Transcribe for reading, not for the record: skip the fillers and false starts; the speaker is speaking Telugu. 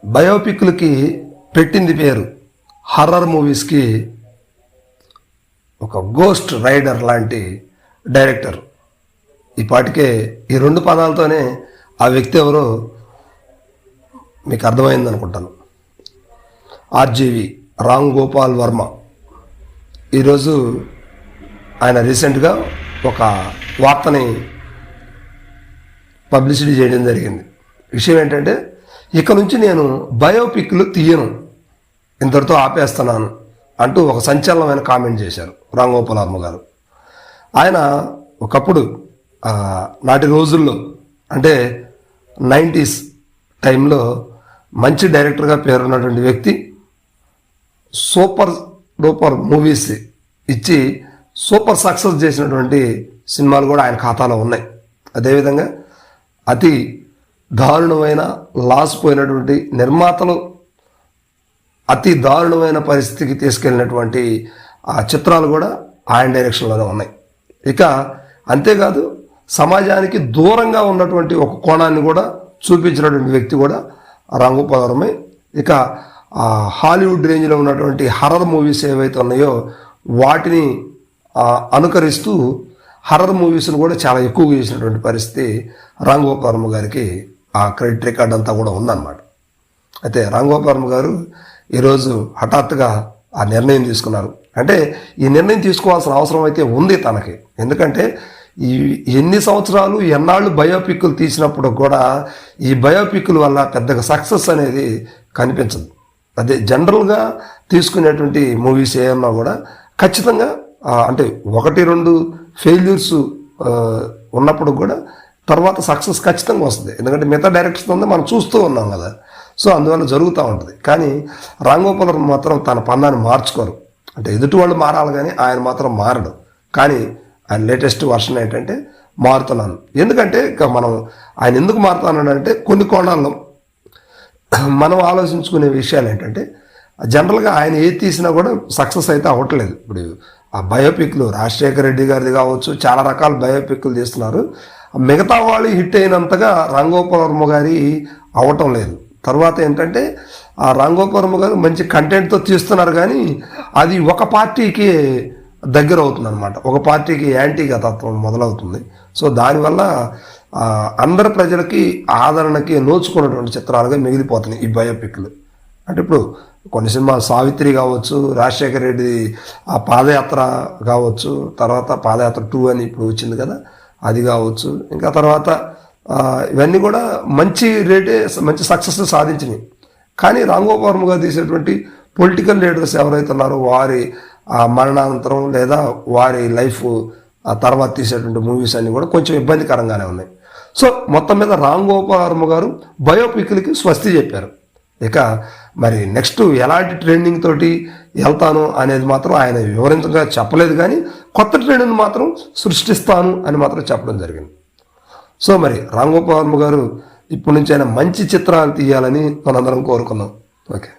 బయోపిక్లకి పెట్టింది పేరు. హర్రర్ మూవీస్కి ఒక గోస్ట్ రైడర్ లాంటి డైరెక్టర్. ఈ పాటికే ఈ రెండు పదాలతోనే ఆ వ్యక్తి ఎవరో మీకు అర్థమైంది అనుకుంటాను. ఆర్జీవి రామ్ గోపాల్ వర్మ. ఈరోజు ఆయన రీసెంట్గా ఒక వార్తని పబ్లిసిటీ చేయడం జరిగింది. విషయం ఏంటంటే, ఇక నుంచి నేను బయోపిక్లు తీయను, ఇంతటితో ఆపేస్తున్నాను అంటూ ఒక సంచలనమైన కామెంట్ చేశారు రామ్ గోపాల్ వర్మ గారు. ఆయన ఒకప్పుడు నాటి రోజుల్లో అంటే 90s టైంలో మంచి డైరెక్టర్గా పేరున్నటువంటి వ్యక్తి. సూపర్ డూపర్ మూవీస్ ఇచ్చి సూపర్ సక్సెస్ చేసినటువంటి సినిమాలు కూడా ఆయన ఖాతాలో ఉన్నాయి. అదేవిధంగా అతి దారుణమైన లాస్ పోయినటువంటి నిర్మాతలు అతి దారుణమైన పరిస్థితికి తీసుకెళ్ళినటువంటి ఆ చిత్రాలు కూడా ఆయన డైరెక్షన్లోనే ఉన్నాయి. ఇక అంతేకాదు, సమాజానికి దూరంగా ఉన్నటువంటి ఒక కోణాన్ని కూడా చూపించినటువంటి వ్యక్తి కూడా రామ్ గోపాల్ వర్మే. ఇక హాలీవుడ్ రేంజ్లో ఉన్నటువంటి హర్రర్ మూవీస్ ఏవైతే ఉన్నాయో వాటిని అనుకరిస్తూ హర్రర్ మూవీస్ను కూడా చాలా ఎక్కువగా చేసినటువంటి పరిస్థితి రామ్ గోపాల్ వర్మ గారికి ఆ క్రెడిట్ రికార్డ్ అంతా కూడా ఉందన్నమాట. అయితే రామ్ గోపాల్ వర్మ గారు ఈరోజు హఠాత్తుగా ఆ నిర్ణయం తీసుకున్నారు. అంటే ఈ నిర్ణయం తీసుకోవాల్సిన అవసరం అయితే ఉంది తనకి. ఎందుకంటే ఈ ఎన్ని సంవత్సరాలు ఎన్నాళ్ళు బయోపిక్లు తీసినప్పుడు కూడా ఈ బయోపిక్ల వల్ల పెద్దగా సక్సెస్ అనేది కనిపించదు. అదే జనరల్గా తీసుకునేటువంటి మూవీస్ ఏమన్నా కూడా ఖచ్చితంగా అంటే 1-2 ఫెయిల్యూర్స్ ఉన్నప్పుడు కూడా తర్వాత సక్సెస్ ఖచ్చితంగా వస్తుంది. ఎందుకంటే మిగతా డైరెక్టర్స్ ఉంది మనం చూస్తూ ఉన్నాం కదా. సో అందువల్ల జరుగుతూ ఉంటుంది. కానీ రామ్ గోపాల్ వర్మ మాత్రం తన పందాన్ని మార్చుకోరు. అంటే ఎదుటి వాళ్ళు మారాలి కానీ ఆయన మాత్రం మారడు. కానీ ఆయన లేటెస్ట్ వర్షన్ ఏంటంటే మారుతున్నాను. ఎందుకంటే ఇక మనం ఆయన ఎందుకు మారుతున్నాడంటే కొన్ని కోణాల్లో మనం ఆలోచించుకునే విషయాలు ఏంటంటే, జనరల్గా ఆయన ఏది తీసినా కూడా సక్సెస్ అయితే అవ్వట్లేదు. ఇప్పుడు ఆ బయోపిక్లు రాజశేఖర రెడ్డి గారిది కావచ్చు, చాలా రకాల బయోపిక్లు తీస్తున్నారు. మిగతా వాళ్ళు హిట్ అయినంతగా రామ్ గోపాల్ వర్మ గారి అవ్వటం లేదు. తర్వాత ఏంటంటే ఆ రామ్ గోపాల్ వర్మ గారు మంచి కంటెంట్తో తీస్తున్నారు కానీ అది ఒక పార్టీకి దగ్గర అవుతుంది అనమాట. ఒక పార్టీకి యాంటీగా తత్వం మొదలవుతుంది. సో దానివల్ల అందరి ప్రజలకి ఆదరణకి నోచుకున్నటువంటి చిత్రాలుగా మిగిలిపోతున్నాయి ఈ బయోపిక్లు. అంటే ఇప్పుడు కొన్ని సినిమాలు సావిత్రి కావచ్చు, రాజశేఖర రెడ్డి ఆ పాదయాత్ర కావచ్చు, తర్వాత పాదయాత్ర 2 అని ఇప్పుడు వచ్చింది కదా అది కావచ్చు, ఇంకా తర్వాత ఇవన్నీ కూడా మంచి రేటే మంచి సక్సెస్ సాధించినాయి. కానీ రామ్ గోపాల్ వర్మ గారు తీసేటువంటి పొలిటికల్ లీడర్స్ ఎవరైతే ఉన్నారో వారి మరణానంతరం లేదా వారి లైఫ్ తర్వాత తీసేటువంటి మూవీస్ అన్నీ కూడా కొంచెం ఇబ్బందికరంగానే ఉన్నాయి. సో మొత్తం మీద రామ్ గోపాల్ వర్మ గారు బయోపిక్లకి స్వస్తి చెప్పారు. ఇక మరి నెక్స్ట్ ఎలాంటి ట్రెండింగ్ తోటి వెళ్తాను అనేది మాత్రం ఆయన వివరించగా చెప్పలేదు. కానీ కొత్త ట్రెండ్ని మాత్రం సృష్టిస్తాను అని మాత్రం చెప్పడం జరిగింది. సో మరి రామ్ గోపాల్ వర్మ గారు ఇప్పటి నుంచి ఆయన మంచి చిత్రాలు తీయాలని మనందరం కోరుకున్నాం. ఓకే.